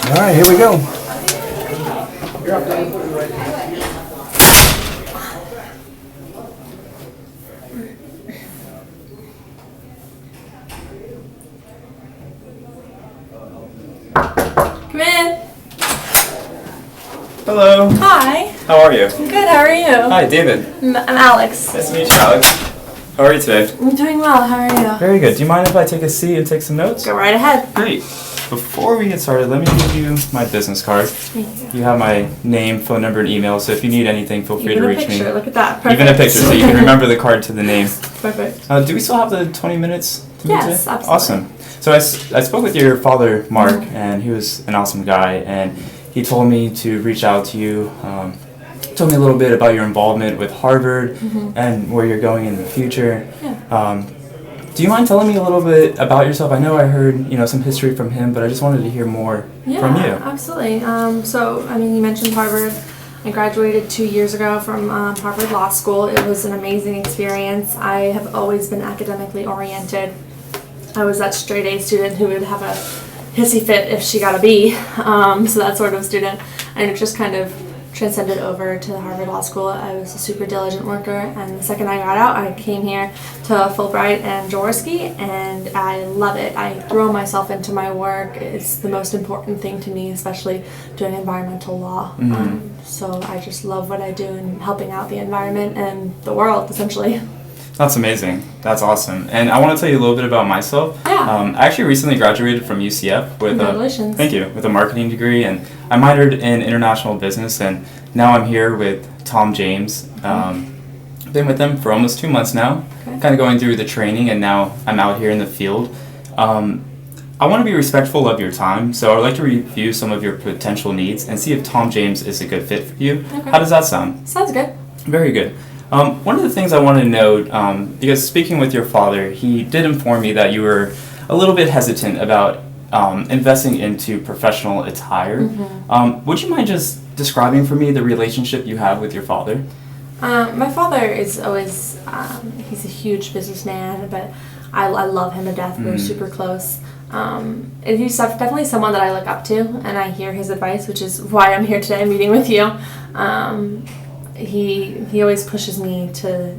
All right, here we go. Come in. Hello. Hi. How are you? Good, how are you? Hi, David. I'm Alex. Nice to meet you, Alex. How are you today? I'm doing well, how are you? Very good. Do you mind if I take a seat and take some notes? Go right ahead. Great. Before we get started, let me give you my business card. Thank you. You have my name, phone number, and email, so if you need anything, feel free Even to a reach picture, me. look at that. Perfect. Even a picture, so you can remember the card to the name. Perfect. Do we still have the 20 minutes to meet Yes, today? absolutely. Awesome. So I spoke with your father, Mark, and he was an awesome guy, and he told me to reach out to you. Told me a little bit about your involvement with Harvard and where you're going in the future. Yeah. Do you mind telling me a little bit about yourself? I know I heard some history from him, but I just wanted to hear more from you. Yeah, absolutely. You mentioned Harvard. I graduated 2 years ago from Harvard Law School. It was an amazing experience. I have always been academically oriented. I was that straight A student who would have a hissy fit if she got a B, so that sort of student. And it just kind of transcended over to the Harvard Law School. I was a super diligent worker, and the second I got out, I came here to Fulbright and Jaworski, and I love it. I throw myself into my work. It's the most important thing to me, especially doing environmental law. So I just love what I do and helping out the environment and the world, essentially. That's amazing. That's awesome. And I want to tell you a little bit about myself. Yeah. I actually recently graduated from UCF with Congratulations. Thank you, with a marketing degree, and I minored in international business, and now I'm here with Tom James. Been with them for almost 2 months now, Okay. kind of going through the training, and now I'm out here in the field. I want to be respectful of your time, so I'd like to review some of your potential needs and see if Tom James is a good fit for you. Okay. How does that sound? Sounds good. Very good. One of the things I want to note, because speaking with your father, he did inform me that you were a little bit hesitant about investing into professional attire. Would you mind just describing for me the relationship you have with your father? My father is always, he's a huge businessman, but I love him to death. We're super close. And he's definitely someone that I look up to, and I hear his advice, which is why I'm here today meeting with you. He always pushes me to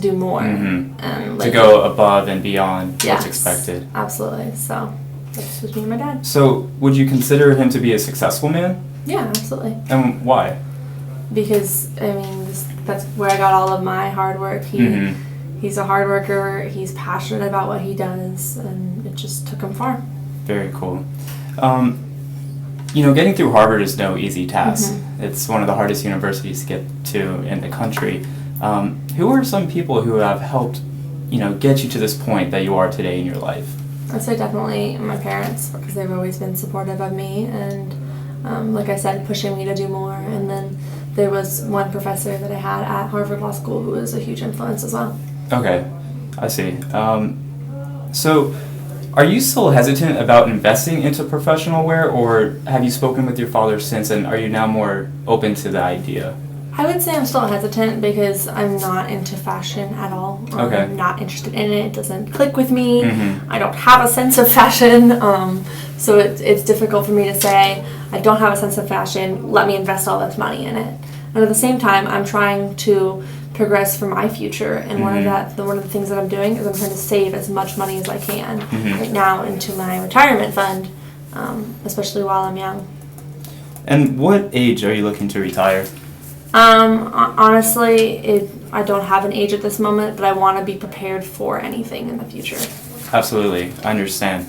do more. And To go above and beyond Yes, what's expected. Absolutely. So that's with me and my dad. So would you consider him to be a successful man? Yeah, absolutely. And why? Because, that's where I got all of my hard work. He's a hard worker. He's passionate about what he does, and it just took him far. Very cool. Getting through Harvard is no easy task. It's one of the hardest universities to get to in the country. Who are some people who have helped, get you to this point that you are today in your life? I'd say definitely my parents, because they've always been supportive of me and, like I said, pushing me to do more. And then there was one professor that I had at Harvard Law School who was a huge influence as well. Okay, I see. So are you still hesitant about investing into professional wear, or have you spoken with your father since, and are you now more open to the idea? I would say I'm still hesitant because I'm not into fashion at all. Okay. I'm not interested in it. It doesn't click with me. I don't have a sense of fashion. So it's difficult for me to say, I don't have a sense of fashion, let me invest all this money in it. And at the same time, I'm trying to progress for my future, and one of the things that I'm doing is I'm trying to save as much money as I can right now into my retirement fund, especially while I'm young. And what age are you looking to retire? Honestly, I don't have an age at this moment, but I want to be prepared for anything in the future. Absolutely, I understand.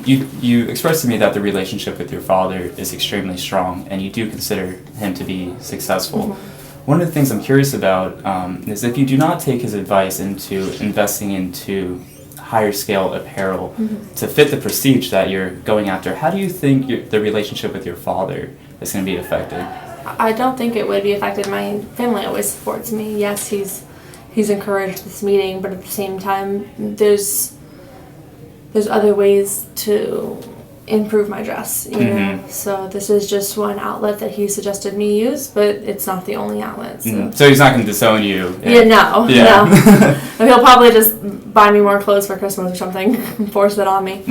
You expressed to me that the relationship with your father is extremely strong, and you do consider him to be successful. One of the things I'm curious about is if you do not take his advice into investing into higher scale apparel to fit the prestige that you're going after, how do you think the relationship with your father is going to be affected? I don't think it would be affected. My family always supports me. Yes, he's encouraged this meeting, but at the same time, there's other ways to improve my dress, you know. So this is just one outlet that he suggested me use, but it's not the only outlet. So he's not going to disown you. No. He'll probably just buy me more clothes for Christmas or something, and force it on me.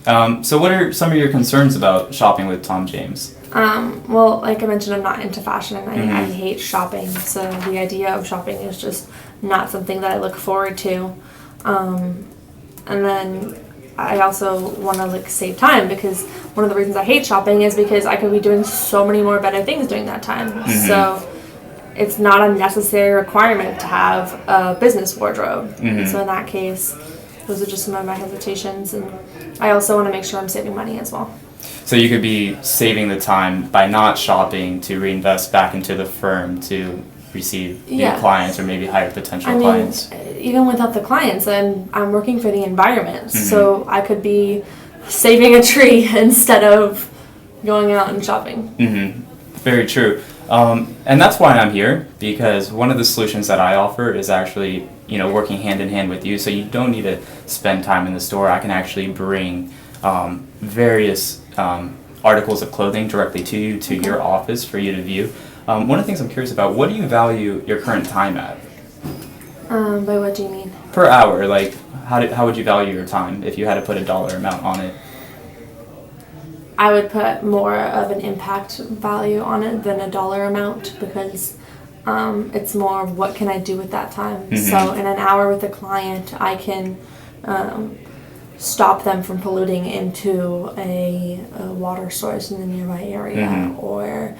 So what are some of your concerns about shopping with Tom James? Well, like I mentioned, I'm not into fashion. I Mhm. hate shopping, so the idea of shopping is just not something that I look forward to. And then I also want to like save time, because one of the reasons I hate shopping is because I could be doing so many more better things during that time. Mhm. So it's not a necessary requirement to have a business wardrobe. Mhm. So in that case, those are just some of my hesitations, and I also want to make sure I'm saving money as well. So you could be saving the time by not shopping to reinvest back into the firm to receive new Yeah. clients or maybe hire potential I mean, clients. even without the clients, I'm working for the environment, so I could be saving a tree instead of going out and shopping. Mm-hmm. Very true. And that's why I'm here, because one of the solutions that I offer is actually, working hand in hand with you. So you don't need to spend time in the store. I can actually bring various articles of clothing directly to you, to your office for you to view. One of the things I'm curious about, what do you value your current time at? By what do you mean? Per hour, like how would you value your time if you had to put a dollar amount on it? I would put more of an impact value on it than a dollar amount, because it's more what can I do with that time. So in an hour with a client, I can stop them from polluting into a water source in the nearby area, or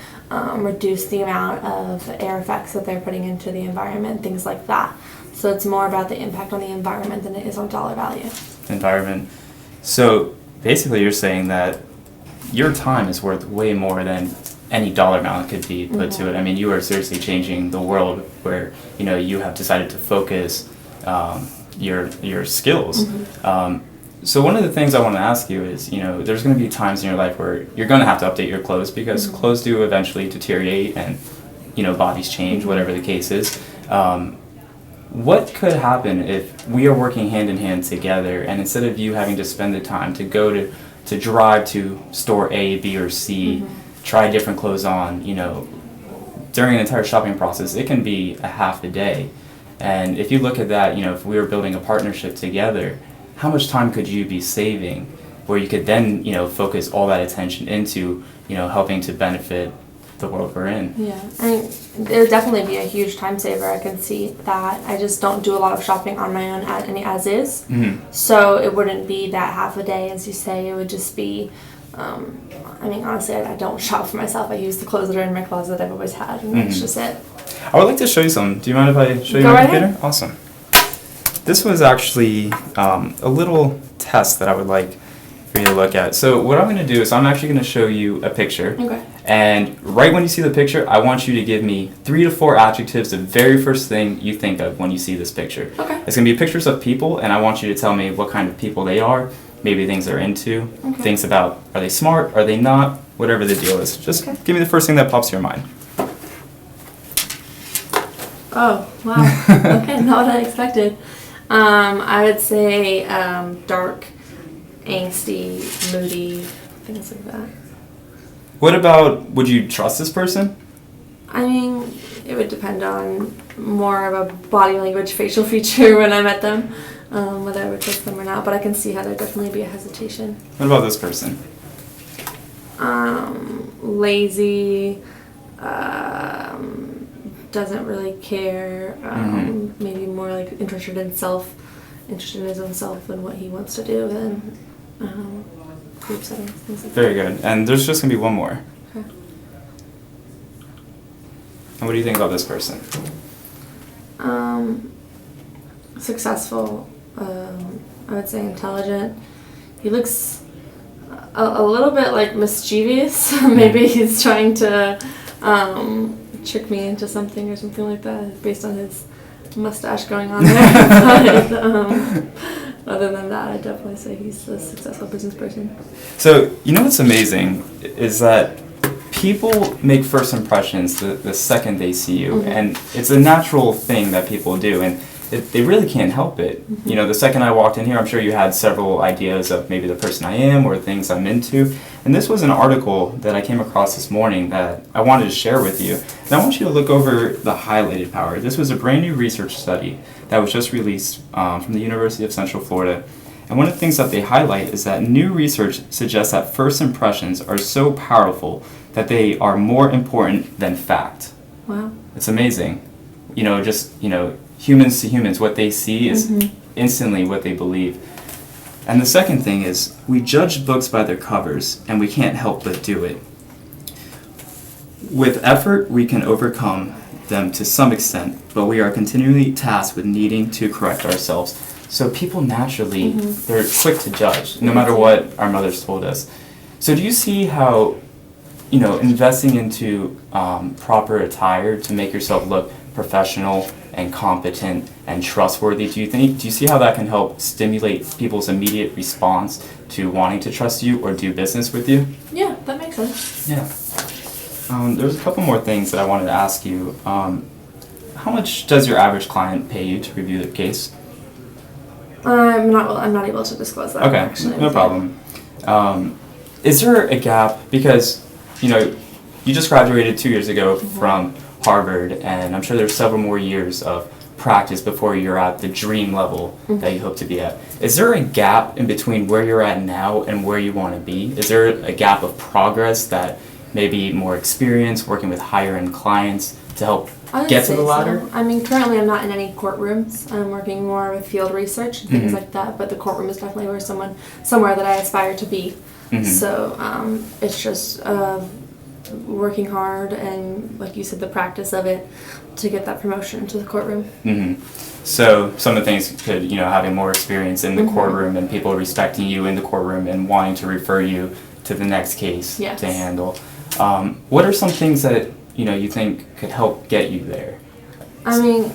reduce the amount of air effects that they're putting into the environment, things like that. So it's more about the impact on the environment than it is on dollar value. Environment. So basically you're saying that your time is worth way more than any dollar amount could be put to it. I mean, you are seriously changing the world where, you have decided to focus your skills. So one of the things I want to ask you is, there's going to be times in your life where you're going to have to update your clothes, because clothes do eventually deteriorate and, bodies change, whatever the case is. What could happen if we are working hand in hand together, and instead of you having to spend the time to go to drive to store A, B, or C, try different clothes on, during an entire shopping process, it can be a half a day. And if you look at that, if we were building a partnership together, how much time could you be saving where you could then, focus all that attention into, helping to benefit the world we're in? Yeah, I mean, it would definitely be a huge time saver. I can see that. I just don't do a lot of shopping on my own as is. So it wouldn't be that half a day, as you say. It would just be, honestly, I don't shop for myself. I use the clothes that are in my closet I've always had, and that's just it. I would like to show you some. Do you mind if I show you Go my right computer? ahead. Awesome. This was actually a little test that I would like for you to look at. So what I'm going to do is I'm actually going to show you a picture. Okay. And right when you see the picture, I want you to give me 3 to 4 adjectives, the very first thing you think of when you see this picture. Okay. It's going to be pictures of people, and I want you to tell me what kind of people they are, maybe things they're into, things about, are they smart, are they not, whatever the deal is. Just give me the first thing that pops to your mind. Oh, wow. Okay, not what I expected. I would say dark, angsty, moody, things like that. What about, would you trust this person? I mean, it would depend on more of a body language, facial feature when I met them, whether I would trust them or not. But I can see how there'd definitely be a hesitation. What about this person? Lazy, doesn't really care, maybe more like interested in his own self and what he wants to do than group settings, things like Very good. And there's just going to be one more. that. Okay. And what do you think about this person? Successful, I would say intelligent. He looks a little bit like mischievous. Maybe he's trying to trick me into something or something like that based on his mustache going on there. But other than that, I'd definitely say he's a successful business person. So, what's amazing is that people make first impressions the second they see you, and it's a natural thing that people do, and they really can't help it. The second I walked in here, I'm sure you had several ideas of maybe the person I am or things I'm into, and this was an article that I came across this morning that I wanted to share with you, and I want you to look over the highlighted power. This was a brand new research study that was just released from the University of Central Florida, And one of the things that they highlight is that new research suggests that first impressions are so powerful that they are more important than fact. Wow. It's amazing. Humans to humans, what they see is instantly what they believe. And the second thing is, we judge books by their covers, and we can't help but do it. With effort, we can overcome them to some extent, but we are continually tasked with needing to correct ourselves. So people naturally, they're quick to judge, no matter what our mothers told us. So do you see how, investing into proper attire to make yourself look professional and competent and trustworthy, do you see how that can help stimulate people's immediate response to wanting to trust you or do business with you? Yeah, that makes sense. Yeah. There's a couple more things that I wanted to ask you. How much does your average client pay you to review their case? I'm not able to disclose that. Okay, actually. no problem. Is there a gap, because you just graduated 2 years ago from Harvard, and I'm sure there's several more years of practice before you're at the dream level that you hope to be at. Is there a gap in between where you're at now and where you want to be? Is there a gap of progress that maybe more experience working with higher end clients to help get to the ladder? So. I mean, currently I'm not in any courtrooms. I'm working more with field research and things like that, but the courtroom is definitely somewhere that I aspire to be. So it's just working hard and, like you said, the practice of it to get that promotion into the courtroom. So some of the things could, having more experience in the courtroom and people respecting you in the courtroom and wanting to refer you to the next case to handle. What are some things that you think could help get you there? I mean,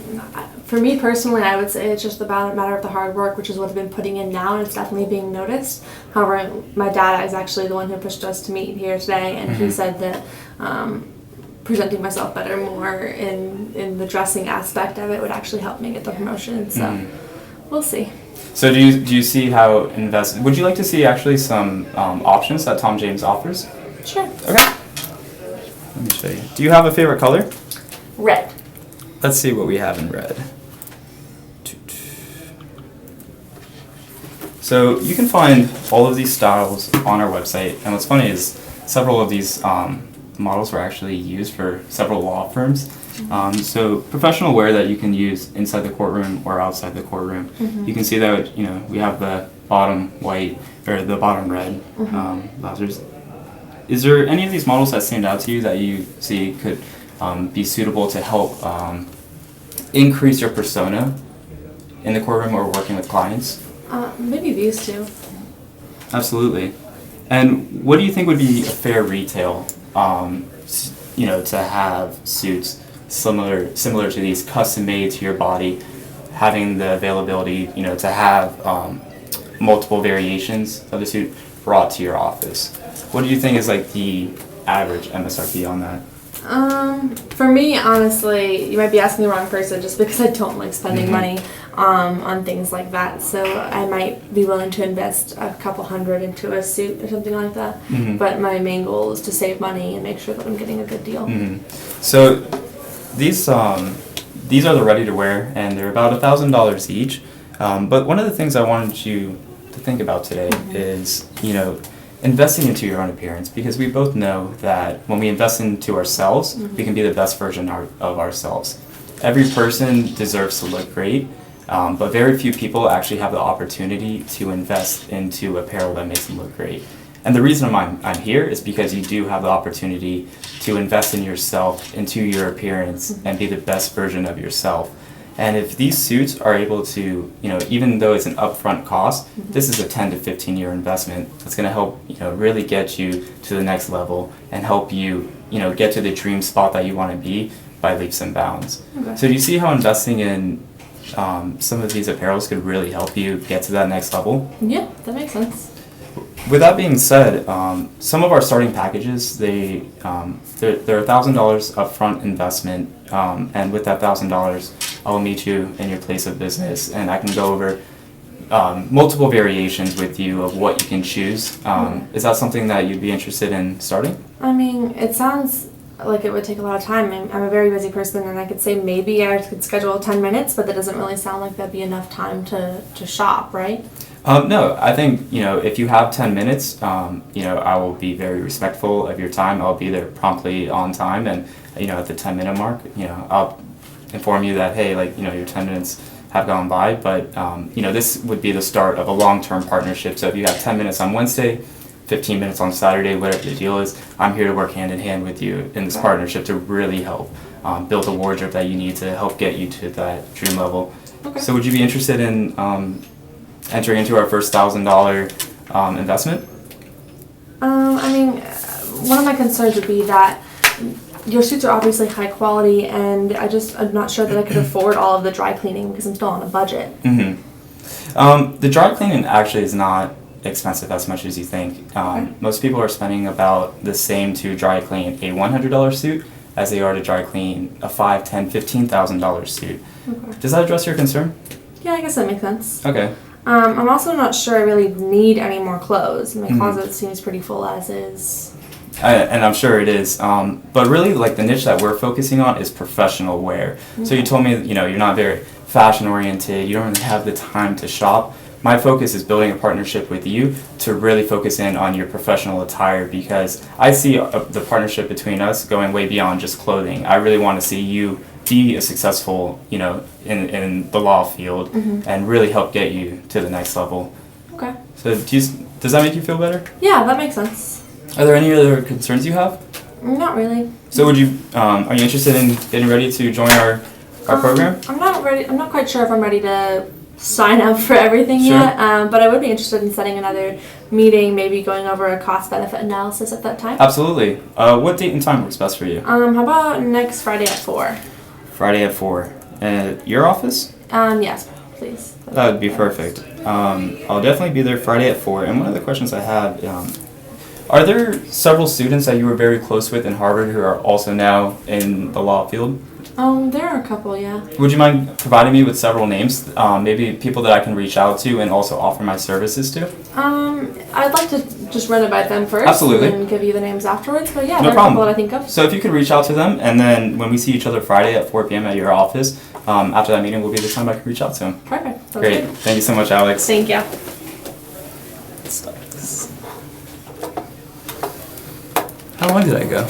for me personally, I would say it's just about a matter of the hard work, which is what I've been putting in now, and it's definitely being noticed. However, my dad is actually the one who pushed us to meet here today, and he said that presenting myself better more in the dressing aspect of it would actually help me get the promotion. So we'll see. So do you see how would you like to see actually some options that Tom James offers? Sure. Okay. Let me show you. Do you have a favorite color? Red. Let's see what we have in red. So you can find all of these styles on our website, and what's funny is several of these models were actually used for several law firms. So professional wear that you can use inside the courtroom or outside the courtroom. You can see that we have the bottom white or the bottom red blazers. Is there any of these models that stand out to you that you see could be suitable to help increase your persona in the courtroom or working with clients? Maybe these two. Absolutely. And what do you think would be a fair retail, to have suits similar to these, custom made to your body, having the availability, to have multiple variations of the suit brought to your office? What do you think is like the average MSRP on that? For me, honestly, you might be asking the wrong person just because I don't like spending money on things like that. So I might be willing to invest a couple hundred into a suit or something like that. But my main goal is to save money and make sure that I'm getting a good deal. So these are the ready to wear, and they're about $1,000 each. But one of the things I wanted you to think about today is, investing into your own appearance, because we both know that when we invest into ourselves, we can be the best version of ourselves. Every person deserves to look great, but very few people actually have the opportunity to invest into apparel that makes them look great. And the reason I'm here is because you do have the opportunity to invest in yourself, into your appearance, and be the best version of yourself. And if these suits are able to, even though it's an upfront cost, this is a 10 to 15 year investment that's going to help, really get you to the next level and help you, get to the dream spot that you want to be by leaps and bounds. Okay. So do you see how investing in some of these apparels could really help you get to that next level? Yeah, that makes sense. With that being said, some of our starting packages, they're $1,000 upfront investment, and with that $1,000, I'll meet you in your place of business, and I can go over multiple variations with you of what you can choose. Is that something that you'd be interested in starting? I mean, it sounds like it would take a lot of time. I'm a very busy person, and I could say maybe I could schedule 10 minutes, but that doesn't really sound like that'd be enough time to shop, right? No, I think, if you have 10 minutes, I will be very respectful of your time. I'll be there promptly on time, and, at the 10-minute mark, I'll inform you that, hey, your 10 minutes have gone by, but, this would be the start of a long-term partnership. So if you have 10 minutes on Wednesday, 15 minutes on Saturday, whatever the deal is, I'm here to work hand in hand with you in this partnership to really help build the wardrobe that you need to help get you to that dream level. Okay. So would you be interested in entering into our first $1,000 investment? One of my concerns would be that your suits are obviously high quality, and I'm not sure that I could afford all of the dry cleaning because I'm still on a budget. The dry cleaning actually is not expensive as much as you think. Okay. Most people are spending about the same to dry clean a $100 suit as they are to dry clean a $5,000, $10,000, $15,000 suit. Okay. Does that address your concern? Yeah, I guess that makes sense. Okay. I'm also not sure I really need any more clothes. My closet seems pretty full as is. And I'm sure it is. But really, the niche that we're focusing on is professional wear. Okay. So you told me, you're not very fashion oriented. You don't really have the time to shop. My focus is building a partnership with you to really focus in on your professional attire, because I see the partnership between us going way beyond just clothing. I really want to see you be a successful, in the law field and really help get you to the next level. Okay. So does that make you feel better? Yeah, that makes sense. Are there any other concerns you have? Not really. So are you interested in getting ready to join our program? I'm not ready. I'm not quite sure if I'm ready to sign up for everything Sure. yet, but I would be interested in setting another meeting, maybe going over a cost-benefit analysis at that time. Absolutely. What date and time works best for you? How about next Friday at 4? Friday at 4. At your office? Yes, please. That would be perfect. I'll definitely be there Friday at 4. And one of the questions I have, are there several students that you were very close with in Harvard who are also now in the law field? There are a couple, yeah. Would you mind providing me with several names, maybe people that I can reach out to and also offer my services to? I'd like to just run it by them first. Absolutely. And give you the names afterwards, but yeah, No there are a problem. couple that I think of. So if you could reach out to them, and then when we see each other Friday at 4 p.m. at your office, after that meeting will be the time I can reach out to them. Perfect. Sounds Great. good. Thank you so much, Alex. Thank you. How long did I go?